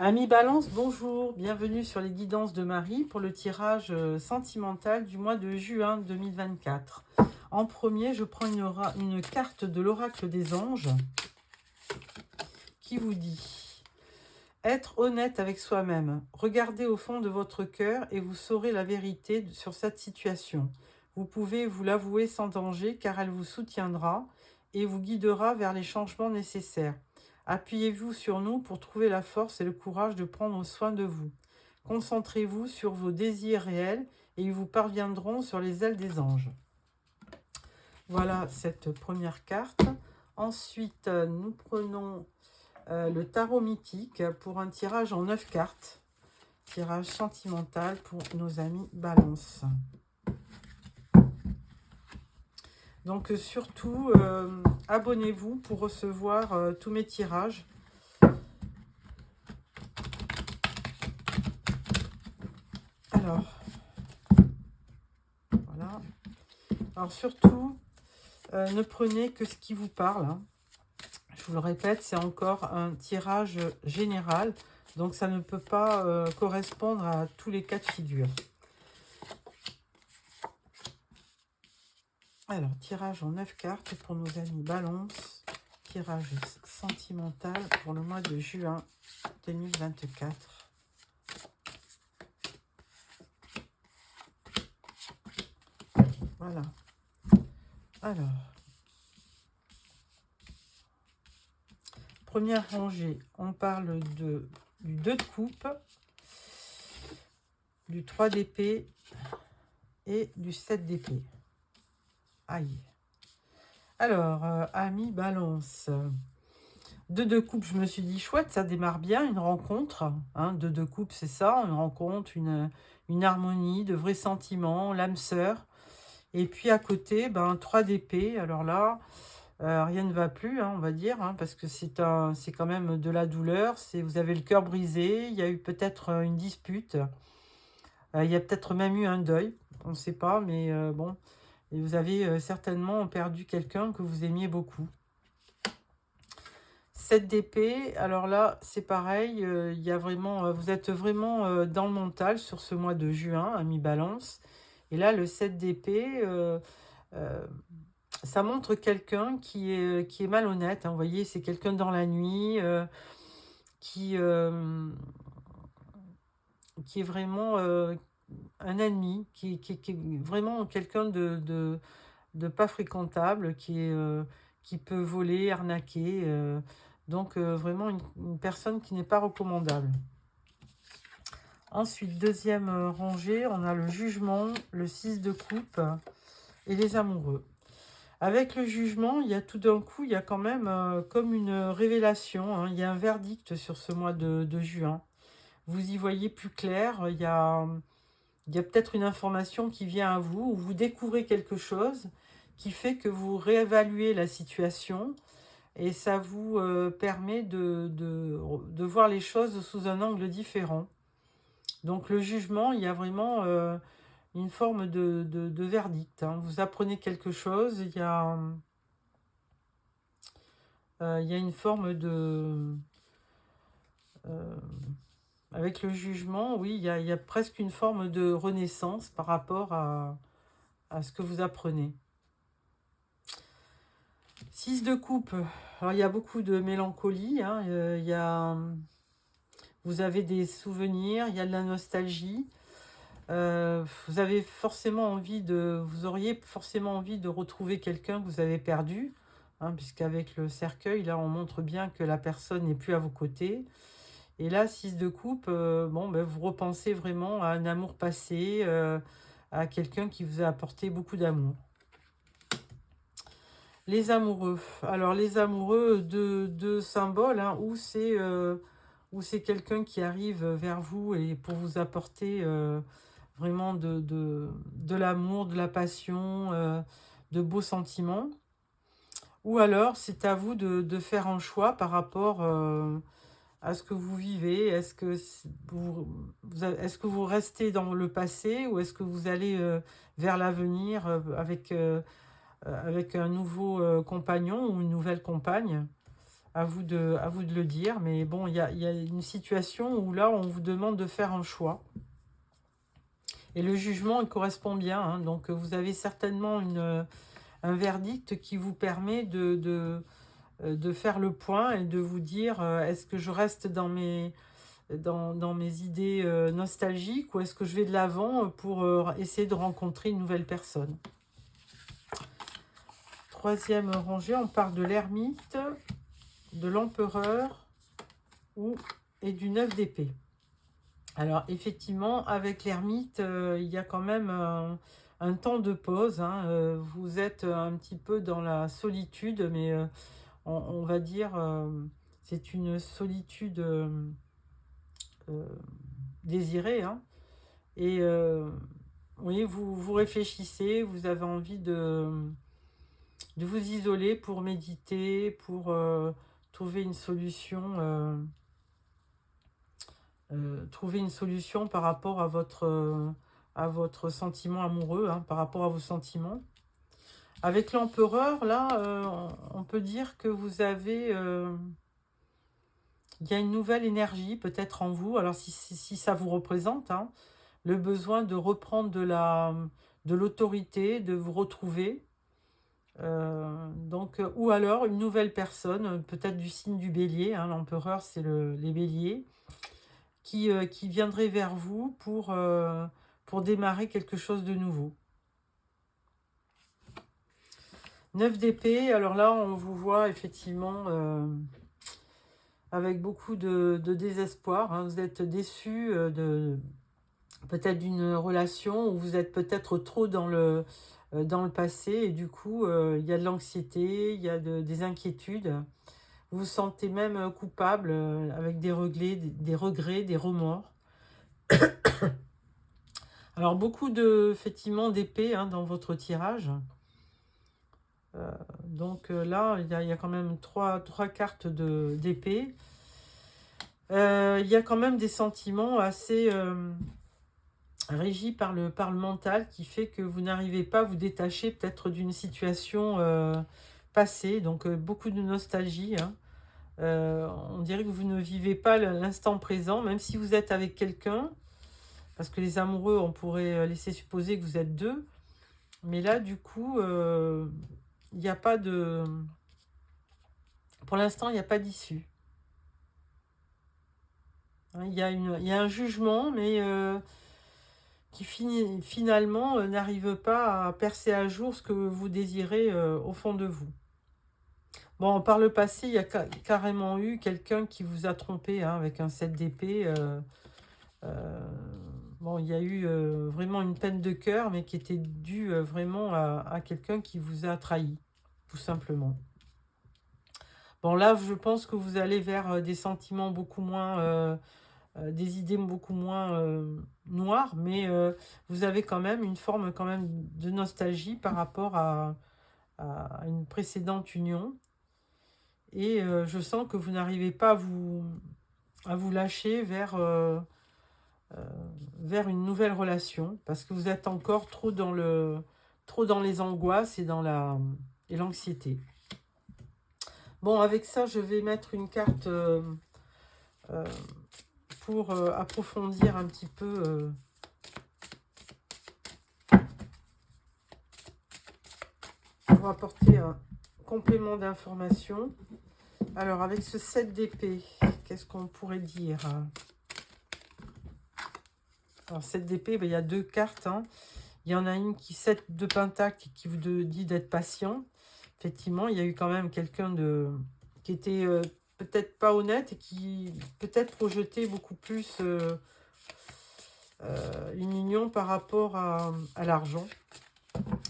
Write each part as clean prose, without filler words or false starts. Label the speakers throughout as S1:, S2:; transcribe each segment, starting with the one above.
S1: Ami Balance, bonjour, bienvenue sur les guidances de Marie pour le tirage sentimental du mois de juin 2024. En premier, je prends une carte de l'oracle des anges qui vous dit: être honnête avec soi-même, regardez au fond de votre cœur et vous saurez la vérité sur cette situation. Vous pouvez vous l'avouer sans danger car elle vous soutiendra et vous guidera vers les changements nécessaires. Appuyez-vous sur nous pour trouver la force et le courage de prendre soin de vous. Concentrez-vous sur vos désirs réels et ils vous parviendront sur les ailes des anges. Voilà cette première carte. Ensuite, nous prenons le tarot mythique pour un tirage en 9 cartes. Tirage sentimental pour nos amis Balance. Donc surtout, abonnez-vous pour recevoir tous mes tirages. Alors, voilà. Alors surtout, ne prenez que ce qui vous parle. Hein. Je vous le répète, c'est encore un tirage général. Donc ça ne peut pas correspondre à tous les cas de figure. Alors, tirage en 9 cartes pour nos amis Balance. Tirage sentimental pour le mois de juin 2024. Voilà. Alors, première rangée, on parle du 2 de coupe, du 3 d'épée et du 7 d'épée. Aïe. Alors, ami Balance. 2 de coupe, je me suis dit, chouette, ça démarre bien, une rencontre. Hein, 2 de coupe, c'est ça, une rencontre, une harmonie, de vrais sentiments, l'âme sœur. Et puis à côté, 3 d'épée. Alors là, rien ne va plus, hein, on va dire, hein, parce que c'est quand même de la douleur. Vous avez le cœur brisé, il y a eu peut-être une dispute. Il y a peut-être même eu un deuil, on ne sait pas, mais bon. Et vous avez certainement perdu quelqu'un que vous aimiez beaucoup. 7 d'épée, alors là, c'est pareil, il y a vraiment, vous êtes vraiment dans le mental sur ce mois de juin, ami Balance. Et là, le 7 d'épée, ça montre quelqu'un qui est malhonnête. Hein, vous voyez, c'est quelqu'un dans la nuit qui est vraiment un ennemi, qui est vraiment quelqu'un de pas fréquentable, qui peut voler, arnaquer. Donc vraiment une personne qui n'est pas recommandable. Ensuite, deuxième rangée, on a le jugement, le 6 de coupe et les amoureux. Avec le jugement, il y a tout d'un coup, il y a quand même comme une révélation. Hein, il y a un verdict sur ce mois de juin. Vous y voyez plus clair. Il y a peut-être une information qui vient à vous, ou vous découvrez quelque chose qui fait que vous réévaluez la situation et ça vous permet de voir les choses sous un angle différent. Donc le jugement, il y a vraiment une forme de verdict. Hein. Vous apprenez quelque chose, il y a une forme de... avec le jugement, oui, il y a presque une forme de renaissance par rapport à ce que vous apprenez. 6 de coupe, alors il y a beaucoup de mélancolie, hein, vous avez des souvenirs, il y a de la nostalgie, vous auriez forcément envie de retrouver quelqu'un que vous avez perdu, hein, puisqu'avec le cercueil, là, on montre bien que la personne n'est plus à vos côtés. Et là, 6 de coupe, vous repensez vraiment à un amour passé, à quelqu'un qui vous a apporté beaucoup d'amour. Les amoureux. Alors, les amoureux, deux symboles, hein, où c'est quelqu'un qui arrive vers vous et pour vous apporter vraiment de l'amour, de la passion, de beaux sentiments. Ou alors, c'est à vous de faire un choix par rapport à ce que vous vivez. Est-ce que vous restez dans le passé ou est-ce que vous allez vers l'avenir avec un nouveau compagnon ou une nouvelle compagne? à vous de le dire. Mais bon, il y a une situation où là, on vous demande de faire un choix. Et le jugement, il correspond bien. Hein. Donc, vous avez certainement un verdict qui vous permet de faire le point et de vous dire est-ce que je reste dans mes idées nostalgiques ou est-ce que je vais de l'avant pour essayer de rencontrer une nouvelle personne. Troisième rangée, on parle de l'ermite, de l'empereur et du 9 d'épée. Alors effectivement, avec l'ermite, il y a quand même un temps de pause. Hein. Vous êtes un petit peu dans la solitude, mais on va dire c'est une solitude désirée. Hein. Et oui, vous réfléchissez, vous avez envie de vous isoler pour méditer, pour trouver une solution. Trouver une solution par rapport à votre sentiment amoureux, hein, par rapport à vos sentiments. Avec l'empereur, là, on peut dire que vous avez... il y a une nouvelle énergie peut-être en vous. Alors si ça vous représente, hein, le besoin de reprendre de l'autorité, de vous retrouver. Donc, ou alors une nouvelle personne, peut-être du signe du bélier. Hein, l'empereur, c'est les béliers. Qui viendrait vers vous pour démarrer quelque chose de nouveau. 9 d'épée, alors là, on vous voit effectivement avec beaucoup de désespoir. Hein. Vous êtes déçu peut-être d'une relation où vous êtes peut-être trop dans le passé et du coup, il y a de l'anxiété, il y a des inquiétudes. Vous vous sentez même coupable avec des regrets, des remords. Alors, beaucoup effectivement, d'épées hein, dans votre tirage. Donc là, il y a quand même trois cartes d'épée. Il y a quand même des sentiments assez régis par le mental qui fait que vous n'arrivez pas à vous détacher peut-être d'une situation passée. Donc, beaucoup de nostalgie. Hein. On dirait que vous ne vivez pas l'instant présent, même si vous êtes avec quelqu'un. Parce que les amoureux, on pourrait laisser supposer que vous êtes deux. Mais là, du coup, il n'y a pas de... Pour l'instant, il n'y a pas d'issue. Hein, il y a un jugement, mais qui finalement n'arrive pas à percer à jour ce que vous désirez au fond de vous. Bon, par le passé, il y a carrément eu quelqu'un qui vous a trompé hein, avec un 7 d'épée. Bon, il y a eu vraiment une peine de cœur, mais qui était due vraiment à quelqu'un qui vous a trahi, tout simplement. Bon, là, je pense que vous allez vers des sentiments beaucoup moins... des idées beaucoup moins noires, mais vous avez quand même une forme quand même de nostalgie par rapport à une précédente union. Et je sens que vous n'arrivez pas à vous lâcher vers une nouvelle relation, parce que vous êtes encore trop dans les angoisses et dans l'anxiété. Bon, avec ça, je vais mettre une carte pour approfondir un petit peu pour apporter un complément d'information. Alors, avec ce 7 d'épée, qu'est-ce qu'on pourrait dire? Alors, 7 d'épée, ben, il y a deux cartes. Hein. Il y en a une 7 de pentacle qui vous dit d'être patient. Effectivement, il y a eu quand même quelqu'un qui était peut-être pas honnête et qui peut-être projetait beaucoup plus une union par rapport à l'argent.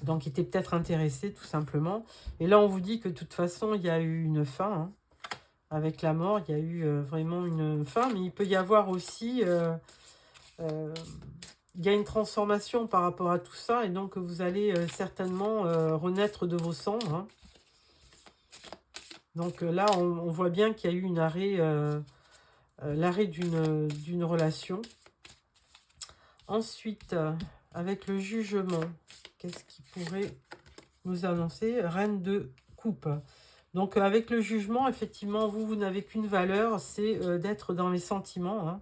S1: Donc, il était peut-être intéressé, tout simplement. Et là, on vous dit que de toute façon, il y a eu une fin. Hein. Avec la mort, il y a eu vraiment une fin. Mais il peut y avoir aussi... il y a une transformation par rapport à tout ça. Et donc, vous allez certainement renaître de vos cendres. Hein. Donc là, on voit bien qu'il y a eu l'arrêt d'une relation. Ensuite, avec le jugement, qu'est-ce qui pourrait nous annoncer? Reine de coupe. Donc avec le jugement, effectivement, vous n'avez qu'une valeur, c'est d'être dans les sentiments. Hein.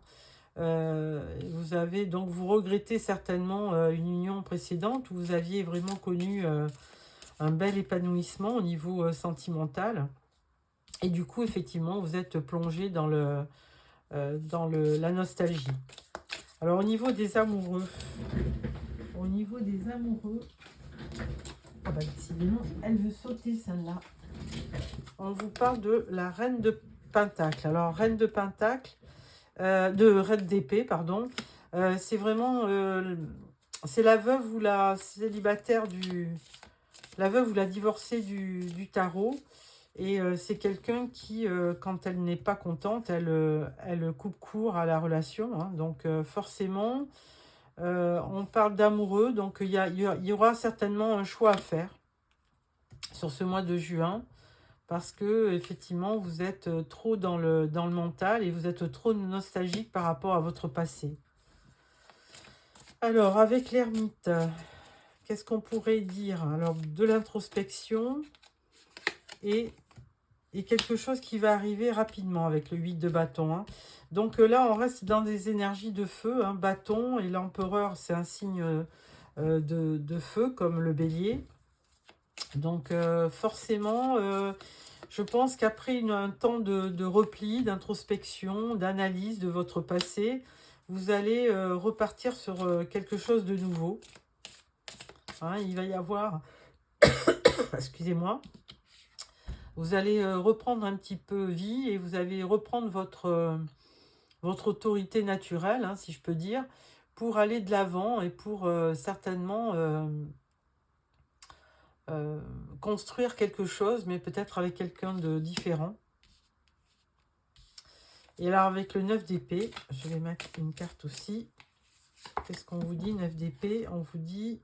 S1: Vous avez donc vous regrettez certainement une union précédente où vous aviez vraiment connu un bel épanouissement au niveau sentimental. Et du coup, effectivement, vous êtes plongé dans la nostalgie. Alors, au niveau des amoureux, oh bah, décidément, elle veut sauter celle-là. On vous parle de la reine de Pentacle. Alors, reine de Pentacle, reine d'épée, pardon. C'est vraiment, c'est la veuve ou la célibataire la veuve ou la divorcée du tarot. Et c'est quelqu'un qui, quand elle n'est pas contente, elle coupe court à la relation. Hein. Donc forcément, on parle d'amoureux. Donc il y aura certainement un choix à faire sur ce mois de juin. Parce que effectivement, vous êtes trop dans le mental et vous êtes trop nostalgique par rapport à votre passé. Alors, avec l'ermite, qu'est-ce qu'on pourrait dire? Alors, de l'introspection et quelque chose qui va arriver rapidement avec le 8 de bâton. Hein. Donc là, on reste dans des énergies de feu. Hein, bâton et l'empereur, c'est un signe de feu, comme le bélier. Donc forcément, je pense qu'après un temps de repli, d'introspection, d'analyse de votre passé, vous allez repartir sur quelque chose de nouveau. Hein, il va y avoir... Excusez-moi. Vous allez reprendre un petit peu vie et vous allez reprendre votre autorité naturelle, hein, si je peux dire, pour aller de l'avant et pour certainement construire quelque chose, mais peut-être avec quelqu'un de différent. Et alors avec le 9 d'épée, je vais mettre une carte aussi. Qu'est-ce qu'on vous dit, 9 d'épée? On vous dit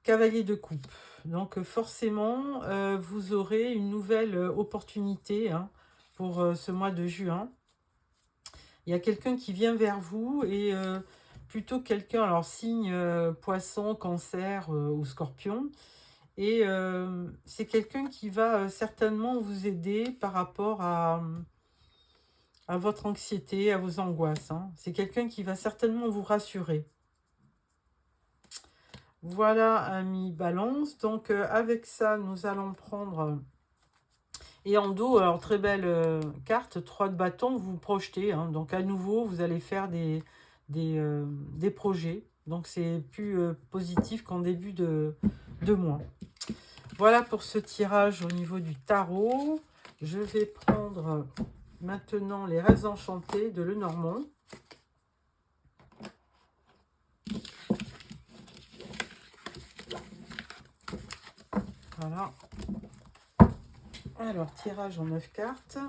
S1: cavalier de coupe. Donc forcément, vous aurez une nouvelle opportunité hein, pour ce mois de juin. Il y a quelqu'un qui vient vers vous et plutôt quelqu'un, alors signe poisson, cancer ou scorpion. Et c'est quelqu'un qui va certainement vous aider par rapport à votre anxiété, à vos angoisses. Hein. C'est quelqu'un qui va certainement vous rassurer. Voilà, amis Balance. Donc, avec ça, nous allons prendre... et en dos, alors, très belle carte, 3 de bâton, vous projetez. Hein. Donc, à nouveau, vous allez faire des projets. Donc, c'est plus positif qu'en début de mois. Voilà pour ce tirage au niveau du tarot. Je vais prendre maintenant les rêves enchantés de Lenormand. Voilà. Alors, tirage en 9 cartes.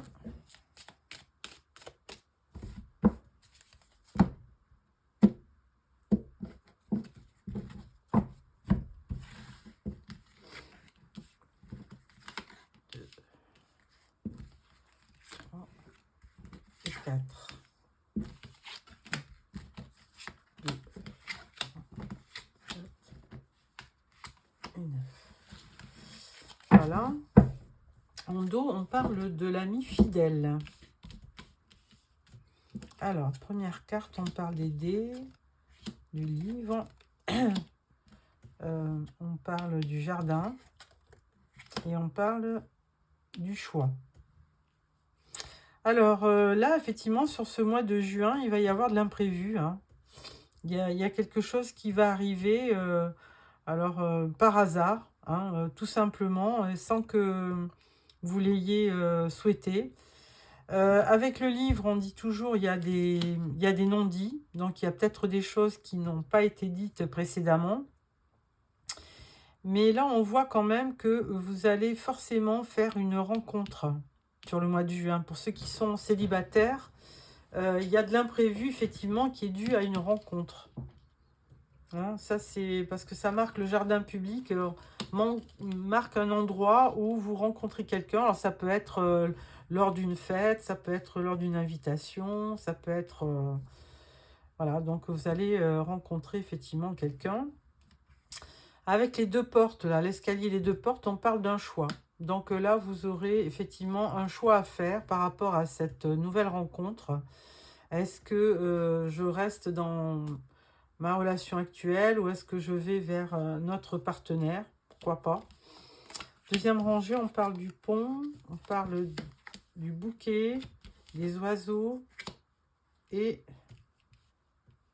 S1: Voilà. En dos, on parle de l'ami fidèle. Alors, première carte, on parle des dés, du livre. On parle du jardin. Et on parle du choix. Alors là, effectivement, sur ce mois de juin, il va y avoir de l'imprévu. Hein. Il y a quelque chose qui va arriver, par hasard, hein, tout simplement, sans que vous l'ayez souhaité. Avec le livre, on dit toujours il y a des non-dits, donc il y a peut-être des choses qui n'ont pas été dites précédemment. Mais là, on voit quand même que vous allez forcément faire une rencontre sur le mois de juin. Pour ceux qui sont célibataires, il y a de l'imprévu, effectivement, qui est dû à une rencontre. Hein, ça, c'est parce que ça marque le jardin public, marque un endroit où vous rencontrez quelqu'un. Alors, ça peut être lors d'une fête, ça peut être lors d'une invitation, ça peut être... voilà, donc vous allez rencontrer effectivement quelqu'un. Avec les deux portes, là, l'escalier et les deux portes, on parle d'un choix. Donc là, vous aurez effectivement un choix à faire par rapport à cette nouvelle rencontre. Est-ce que je reste dans ma relation actuelle ou est-ce que je vais vers notre partenaire? Pourquoi pas? Deuxième rangée, on parle du pont, on parle du bouquet, des oiseaux et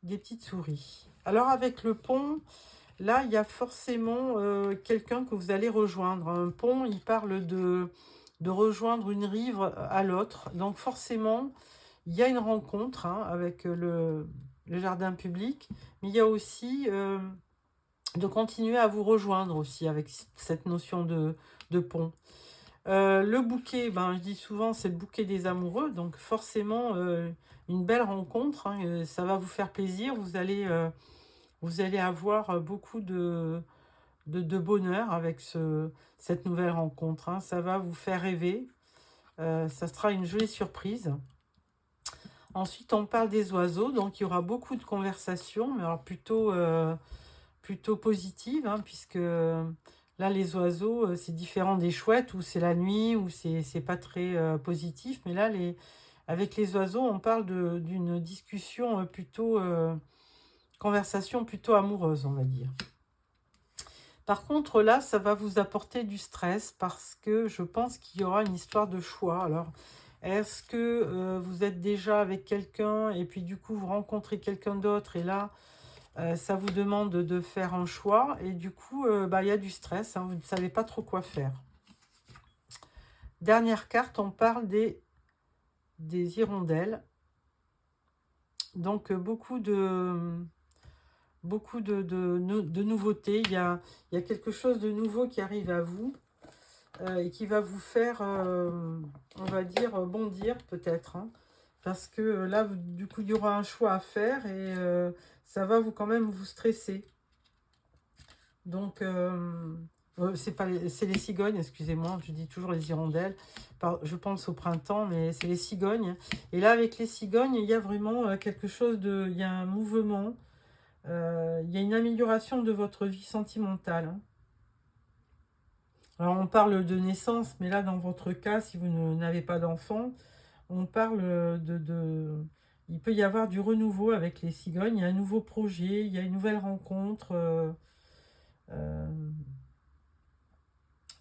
S1: des petites souris. Alors avec le pont, là, il y a forcément quelqu'un que vous allez rejoindre. Un pont, il parle de rejoindre une rive à l'autre. Donc forcément, il y a une rencontre hein, avec le jardin public, mais il y a aussi de continuer à vous rejoindre aussi avec cette notion de pont. Le bouquet, ben, je dis souvent, c'est le bouquet des amoureux, donc forcément, une belle rencontre, hein, ça va vous faire plaisir, vous allez avoir beaucoup de bonheur avec cette nouvelle rencontre, hein, ça va vous faire rêver, ça sera une jolie surprise. Ensuite, on parle des oiseaux, donc il y aura beaucoup de conversations, mais alors plutôt positives, hein, puisque là, les oiseaux, c'est différent des chouettes, où c'est la nuit, où c'est pas très positif, mais là, avec les oiseaux, on parle d'une discussion conversation plutôt amoureuse, on va dire. Par contre, là, ça va vous apporter du stress, parce que je pense qu'il y aura une histoire de choix. Alors, est-ce que vous êtes déjà avec quelqu'un et puis du coup vous rencontrez quelqu'un d'autre et là ça vous demande de faire un choix et du coup bah, y a du stress, hein, vous ne savez pas trop quoi faire. Dernière carte, on parle des hirondelles. Donc beaucoup de nouveautés. Il y a quelque chose de nouveau qui arrive à vous. Et qui va vous faire, on va dire, bondir peut-être. Hein, parce que là, du coup, il y aura un choix à faire et ça va quand même vous stresser. Donc, c'est les cigognes, excusez-moi, je dis toujours les hirondelles. Je pense au printemps, mais c'est les cigognes. Et là, avec les cigognes, il y a vraiment quelque chose de... Il y a un mouvement, il y a une amélioration de votre vie sentimentale. Hein. Alors, on parle de naissance, mais là, dans votre cas, si vous n'avez pas d'enfant, on parle il peut y avoir du renouveau avec les cigognes. Il y a un nouveau projet, il y a une nouvelle rencontre.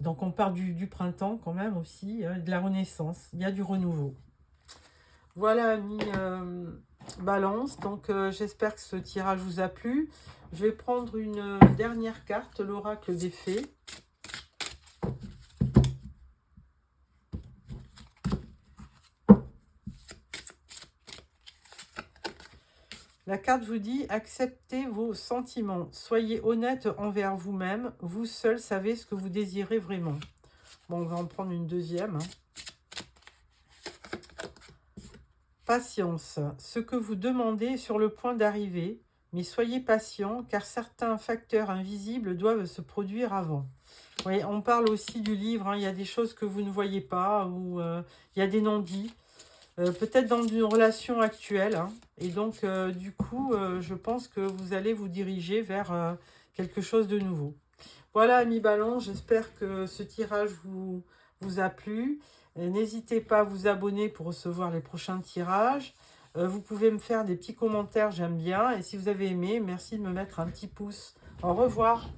S1: Donc, on parle du printemps quand même aussi, de la renaissance. Il y a du renouveau. Voilà, amis Balance. Donc, j'espère que ce tirage vous a plu. Je vais prendre une dernière carte, l'oracle des fées. La carte vous dit « Acceptez vos sentiments. Soyez honnête envers vous-même. Vous seul savez ce que vous désirez vraiment. » Bon, on va en prendre une deuxième. Hein. Patience. Ce que vous demandez est sur le point d'arriver, mais soyez patient, car certains facteurs invisibles doivent se produire avant. Oui, on parle aussi du livre. Hein. Il y a des choses que vous ne voyez pas, ou il y a des non-dits. Peut-être dans une relation actuelle. Hein. Et donc, du coup, je pense que vous allez vous diriger vers quelque chose de nouveau. Voilà, amis Ballon, j'espère que ce tirage vous a plu. N'hésitez pas à vous abonner pour recevoir les prochains tirages. Vous pouvez me faire des petits commentaires, j'aime bien. Et si vous avez aimé, merci de me mettre un petit pouce. Au revoir.